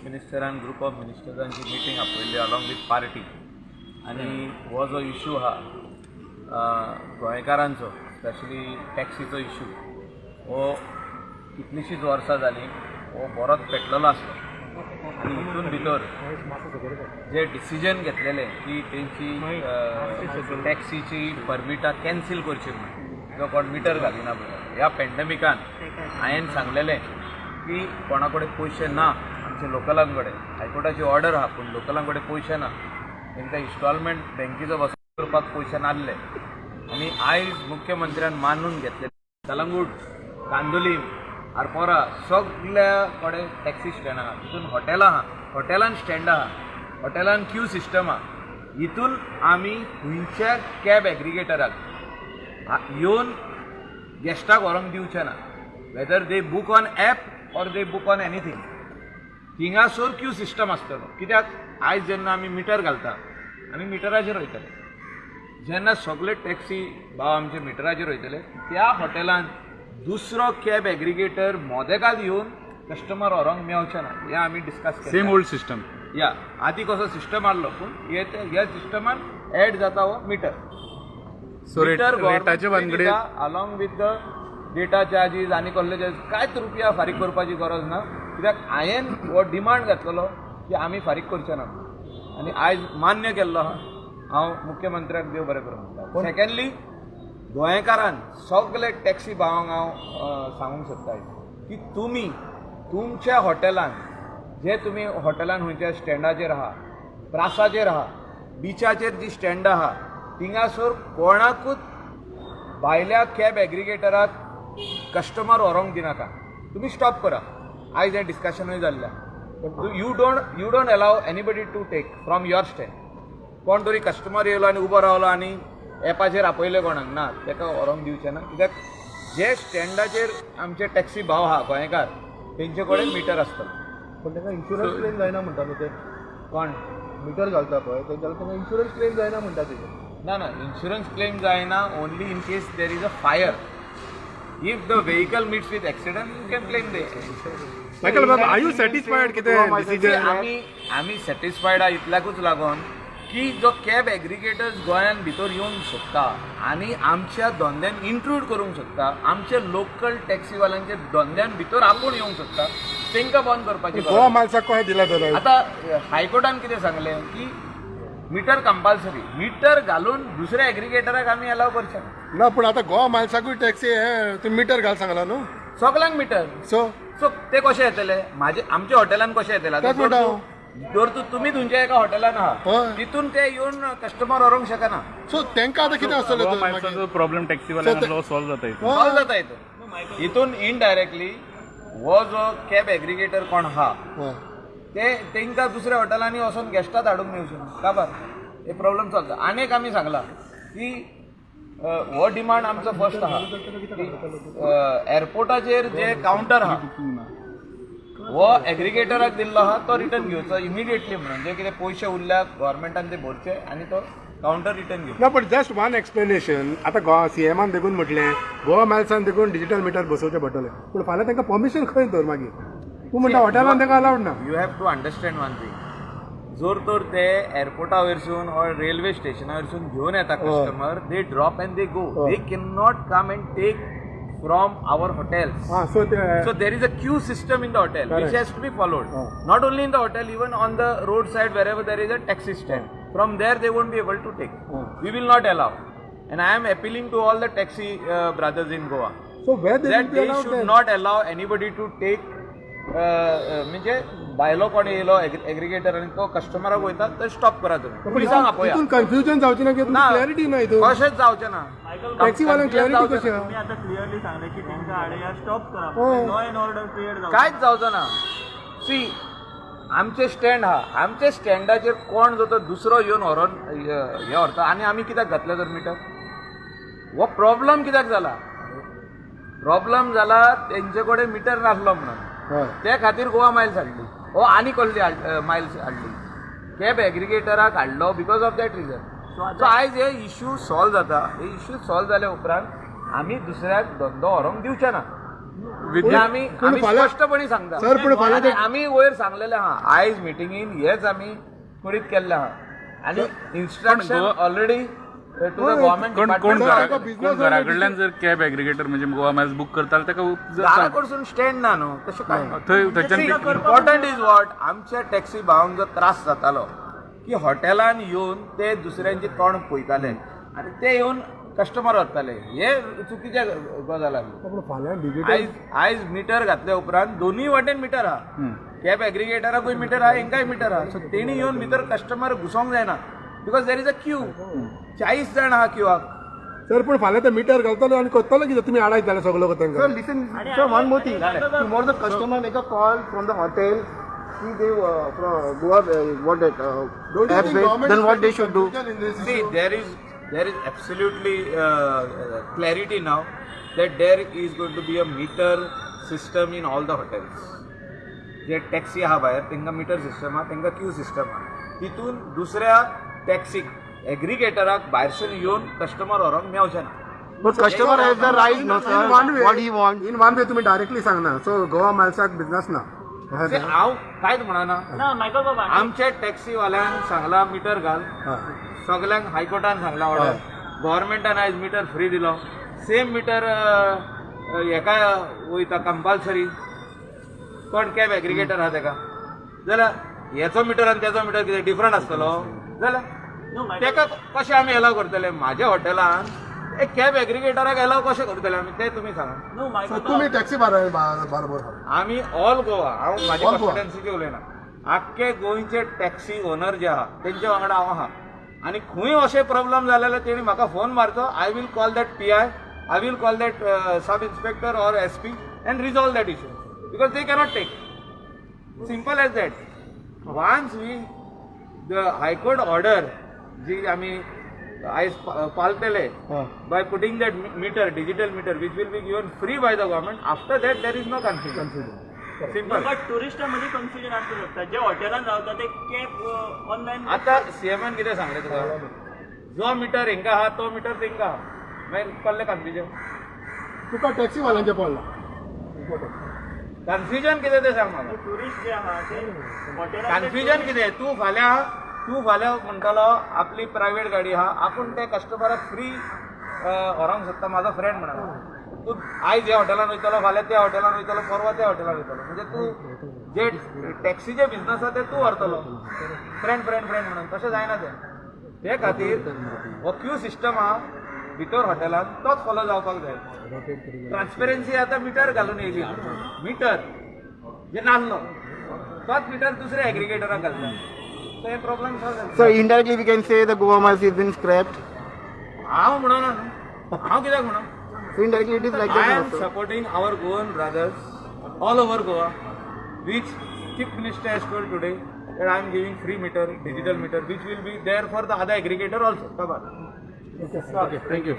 मिनिस्टरान group of मिनिस्टरांची meeting आपयल्ली along with party आनी हो जो इशू आहा गोंयकारांचो स्पेशली टॅक्सीचो इशू हो कितलींशींच वर्सां जालीं हो बरोच पेटलेलो आसलो आनी हितून भितर जे डिसिजन घेतलेले की तेंची टॅक्सीची परमिटां कॅन्सील करची म्हणून जो कोण मिटर घालिना पळय ह्या पॅन्डेमिकान हांवें सांगलेलें की कोणा कडेन पयशे ना आमच्या लोकलां कडेन हायकोर्टाची ऑर्डर आहा पूण लोकलां कडेन पयशे ना तांकां इन्स्टॉलमेंट बँकेचो वसूल करपाक पयशे नासले आनी आयज मुख्यमंत्र्यान मानून घेतले कलंगूट कांदोलीम आरपोरा सगळ्या कडेन टॅक्सी स्टँड आहा तितून हॉटेलां आहा हॉटेलान स्टँड आहा हॉटेलान क्यू सिस्टम आहा हितून आमी खंयच्या कॅब एग्रिगेटराक येवन गेस्टाक व्हरोंक दिवचे ना whether they book on app or they book on anything थिंगासोर क्यू सिस्टम आसतलो कित्याक आयज जेन्ना आमी मिटर घालता आमी मिटराचेर वयतले जेन्ना सगळे टॅक्सी भाव आमचे मिटराचेर वयतले त्या हॉटेलान दुसरो कॅब एग्रिगेटर मोदेकात येवन कस्टमर व्हरोंक मेळचे ना हें आमी डिस्कस केलें सेम ओल्ड सिस्टम या आदी कसो सिस्टम आसलो पूण ह्या सिस्टमान एड जाता हो मिटर सो रेटाचे वांगडे along with the data charges आनी कसले कांयच रुपया फारीक करपाची गरज ना कित्याक हांवें हो डिमांड घातलेलो की आमी फारीक करचे ना आनी आयज मान्य केल्लो आहा हांव मुख्यमंत्र्याक देव बरें करूं म्हणटा सेकंडली गोंयकारान सगळे टॅक्सी भावांक हांव सांगूंक सोदता की तुमी तुमच्या हॉटेलान जे तुमी हॉटेलान खंयच्या स्टँडाचेर आहा प्रासाचेर आहा बिचाचेर जी स्टँड आहा थिंगासोर कोणाकूच भायल्या कॅब एग्रिगेटराक कस्टमर व्हरोंक दिनाका तुमी स्टॉप करा आयज हें डिस्कशनूय जाल्लें you don't allow anybody to take from your stand कोण तरी कस्टमर येयलो आनी उबो रावलो आनी एपाचेर आपयले कोणाक ना ताका व्हरोंक दिवचें ना कित्याक जे स्टँडाचेर आमचे टॅक्सी भाव आहा गोंयकार तेंचे कडेन मिटर आसतलो पण ताका इन्शुरन्स क्लेम जायना म्हणटा न्हू ते कोण मिटर घालता पळय तेंच्या ताका इन्शुरन्स क्लेम जायना म्हणटा तेजे ना ना इन्शुरन्स क्लेम जायना only in case there is a fire if the vehicle meats with accident you can claim they Michael बाबा आर यू सॅटिस्फायड कितें डिसिजन आमी सॅटिस्फायड आहा इतल्याकूच लागून की जो कॅब एग्रिगेटर्स गोंयान भितर येवंक सोदता आनी आमच्या धंद्यान इंट्रूड करूंक सोदता आमचे लोकल टॅक्सीवाल्यांचे धंद्यान भितर आपूण येवंक सोदता तांकां बंद करपाची गोवा मालसाक कशें दिला तर आतां हायकोर्टान कितें सांगलें की मिटर कंपल्सरी मिटर घालून दुसऱ्या एग्रिगेटराक आमी अलाव करचे ना पूण आतां गोवा मालसाकूय टॅक्सी हे तुम्ही मिटर घाल सांगला न्हू सगळ्यांक मिटर सो सो ते कशे येतले आमच्या हॉटेलान कशे येतले तेच म्हणटा हांव. जर तुमी तुमच्या एका हॉटेलान आहा हय. तितून ते येवन कस्टमर व्हरोंक शकना सो तांकां आतां कितें आसतलें तर मागीर? प्रॉब्लेम टॅक्सीवाल्यांना सॉल्व जाता येतो सॉल्व जाता येतो हितून इनडायरेक्टली हो जो कॅब एग्रिगेटर कोण आहा हय. ते तांकां दुसऱ्या हॉटेलांनी वचून गेस्टां धाडूंक मेळचे ना काबार हे प्रॉब्लेम सॉल्व जाता आनीक आमी सांगला की हो डिमांड आमचो फर्स्ट आहा एअरपोर्टाचेर जे कावंटर आहा हो एग्रिगेटराक दिल्लो आहा तो रिटर्न घेवचो इमिडिएटली म्हणून जे कितें पयशे उरल्यात गोव्हर्मेंटान ते भरचे आनी तो कावंटर रिटर्न घेवचो ना पण जस्ट वन एक्सप्लेनेशन आतां सीएमान देखून म्हटलें गोवा मायल्सान देखून डिजिटल मिटर बसोवचें पडटलें पूण फाल्यां तांकां परमिशन खंय तर मागीर तूं म्हणटा हॉटेलान तांकां अलावड ना you have to understand one thing जोर तर ते एअरपोर्टा वयरसून ऑर रेल्वे स्टेशना वयरसून घेवन येता customer they drop and they go they can not come and take from our hotels So there is a queue system in the hotel which has to be followed. Not only in the hotel, even on the roadside wherever there is a taxi stand. From there they won't be able to take. We will not allow. And I am appealing to all the taxi brothers in Goa So where they that they should not allow anybody to take म्हणजे भायलो कोण येयलो aggregator आनी तो कस्टमराक वयता तर stop करा तुमी पुलिसांक आपया कन्फ्युजन जावचें ना कित्याक ना क्लॅरिटी ना हितून कशेंच जावचें ना टॅक्सीवाल्यांक क्लॅरिटी कशी आहा? तुम्ही आता क्लिअरली सांगले की तेंका आडया स्टॉप करा लॉ अँड ऑर्डर क्रिएट जावं कांयच जावचो ना सी आमचे स्टँड आहा आमच्या स्टँडाचेर कोण जो तो दुसरो येवन व्हरोन हे व्हरता आनी आमी कित्याक घातले तर मिटर हो प्रॉब्लम कित्याक जाला प्रॉब्लम जाला तेंचे कडेन मिटर नासलो म्हणून त्या खातीर गोवा मायल्स हाडली हो आनी कसली मायल्स हाडली कॅब एग्रिगेटराक हाडलो because of that reason so आयज हे इश्यू सॉल्व जाता हे इश्यू सॉल्व जाल्या उपरांत आमी दुसऱ्याक धंदो व्हरोंक दिवचे ना हे आम्ही आम्ही फाल्यां- स्पष्टपणे सांगता सर, पूण फाल्यां ते- आणि आम्ही वयर सांगलेले आहा आयज मिटिंगीन हेच आम्ही कुडीत केल्ले आहा आणि instruction already to the government कोण डिपार्टमेंट घराकडल्यान जर कॅब एग्रिगेटर म्हणजे गोवा मायल्स बुक करताले ताका घरा कडसून स्टँड ना न्हू तशें काय ना थंयच्यान इम्पॉर्टंट इज वॉट आमच्या टॅक्सी भावांक जर त्रास जातालो की हॉटेलान येवन ते दुसऱ्यांचे तोंड पळयताले आणि ते येवन कस्टमर व्हरताले हे चुकीचे गजाल आसली पूण फाल्यां डिजिटल आयज आयज मिटर घातल्या उपरांत दोन्ही वाटेन मिटर आहा कॅब एग्रिगेटराकूय मिटर आहा हेंकाय मिटर आहा सो तेणी येवन भितर कस्टमर घुसोंक जायना because there is a Q 40 जाण आहा क्यूआक सर पूण फाल्यां ते मिटर घालतलो आनी करतलो कितें तुमी आडायताले सगळो तांकां Sir, listen, sir, one more thing. Tomorrow the customer make a call from the hotel. See, they from Goa, what that app says, then what they should do? See, there is absolutely clarity now that there is going to be a meter system in all the hotels. जे taxi आहा भायर तांकां metre system आहा तांकां Q system आहा तितून दुसऱ्या टॅक्सीक एग्रिगेटराक भायरसून येवन कस्टमर व्हरोंक मेळचें ना But customer has the right, no sir. What he wants. In one way तुमी डायरेक्टली सांगना सो गोवा मायल्साक बिझनस ना ते हांव कांयच म्हणना ना मायकल बाबा आमच्या टॅक्सीवाल्यांक सांगला मिटर घाल सगल्यांक हायकोर्टान सांगला ऑर्डर गव्हर्मेंटान आयज मिटर फ्री दिलो सेम मिटर हेका वयता कंपल्सरी कोण कॅब एग्रिगेटर आहा तेका जाल्यार हेचो मिटर आनी तेचो मिटर कितें डिफरंट आसतलो जाल्यार तेका कशें आमी एलाव करतले म्हाज्या हॉटेलान एक कॅब एग्रिगेटराक एलाव कशें करतले आमी ते तुमी सांगा नो मायकल तुमी टॅक्सी बरोबर आमी ऑल गोवा हांव म्हाज्या All Goa. कॉन्फिडन्सीचे उलयना आख्खे गोंयचे टॅक्सी ओनर जे आहा तेंच्या वांगडा हांव आहा आनी खंय अशें प्रॉब्लम जाले जाल्यार तेणी म्हाका फोन मारचो I will call that PI I will call that sub inspector or SP and resolve that issue because they cannot take simple as that once we the high court order जी आमी आयज पालतले by putting that meter, digital meter, which will be given free by the government. After that, there is no confusion. Simple. But टुरिस्टांमध्ये confusion असू शकता जे हॉटेलात रावता ते कॅब ऑनलाईन आता सीएमान कितें सांगलें तुका जो मिटर हिंगा आहा तो मिटर तिंगा आहा मागीर कसलें कन्फ्युजन तुका टॅक्सी वाल्यांचे पडला कन्फ्युजन कितें तें सांग म्हाका टुरिस्ट जे आहा ते हॉटेलात कन्फ्युजन कितें तूं फाल्यां म्हणटलो आपली प्रायवेट गाडी आहा आपूण त्या कस्टमराक फ्री व्हरोंक सोदता म्हाजो फ्रेंड म्हणून तूं आयज ह्या हॉटेलान वयतलो फाल्यां त्या हॉटेलान वयतलो परवा त्या हॉटेलान वयतलो म्हणजे तूं जे टॅक्सीचे बिझनस आहा ते तूं व्हरतलो फ्रेंड म्हणून तशें जायना ते खातीर हो क्यू सिस्टम आहा भितर हॉटेलान तोच फॉलो जावपाक जाय ट्रान्सपेरन्सी आतां मिटर घालून येयली मिटर जे नासलो तोच मिटर दुसऱ्या एग्रिगेटराक घालता सो हे प्रॉब्लेम सॉल्व जाता Sir, indirectly we can say the Goa miles has been scrapped. हांव म्हणना न्हू हांव कित्याक म्हणा So indirectly it is like I that. am also. supporting our Goan brothers all over Goa, which Chief Minister has told today that I am giving free meter, digital meter, which will be there for the other aggregator also. Bye-bye. Okay, thank you.